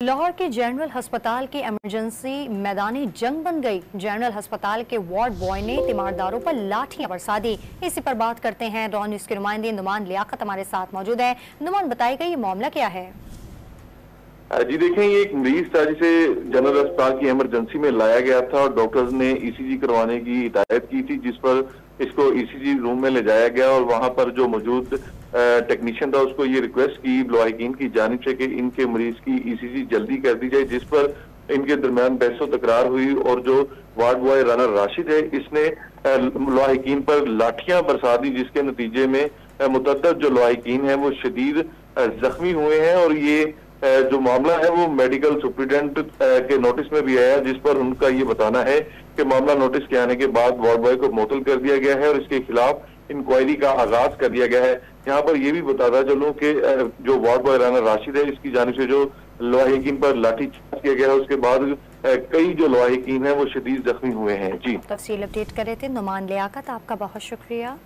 लाहौर के जनरल हस्पताल की इमरजेंसी मैदानी जंग बन गई। जनरल हस्पताल के वार्ड बॉय ने तीमारदारों पर लाठियां बरसा दी। इसी पर बात करते हैं। रॉ न्यूज़ के नुमाइंदे नुमान लियाकत हमारे साथ मौजूद है। नुमान, बताइएगा ये मामला क्या है? जी देखें, ये एक मरीज था जिसे जनरल अस्पताल की इमरजेंसी में लाया गया था और डॉक्टर्स ने ईसीजी करवाने की हिदायत की थी, जिस पर इसको ईसीजी रूम में ले जाया गया और वहां पर जो मौजूद टेक्नीशियन था उसको ये रिक्वेस्ट की लवाहिकीन की जानिब से कि इनके मरीज की ईसीजी जल्दी कर दी जाए, जिस पर इनके दरमियान बहसो तकरार हुई और जो वार्ड बॉय राना राशिद है इसने लवाहिकीन पर लाठियां बरसा दी, जिसके नतीजे में मुतअद्दिद जो लवाहिकीन है वो शदीद जख्मी हुए हैं। और ये जो मामला है वो मेडिकल सुप्रिटेंडेंट के नोटिस में भी आया, जिस पर उनका ये बताना है कि मामला नोटिस के आने के बाद वार्ड बॉय को मुअत्तल कर दिया गया है और इसके खिलाफ इंक्वायरी का आगाज कर दिया गया है। यहाँ पर यह भी बताता चलूं कि जो वार्ड बॉय राना राशिद है इसकी जानिब से जो लवाहिकीन पर लाठीचार्ज किया गया है उसके बाद कई जो लवाहिकीन है वो शदीद जख्मी हुए हैं। जी, तफसील अपडेट कर रहे थे नुमान लियाकत, आपका बहुत शुक्रिया।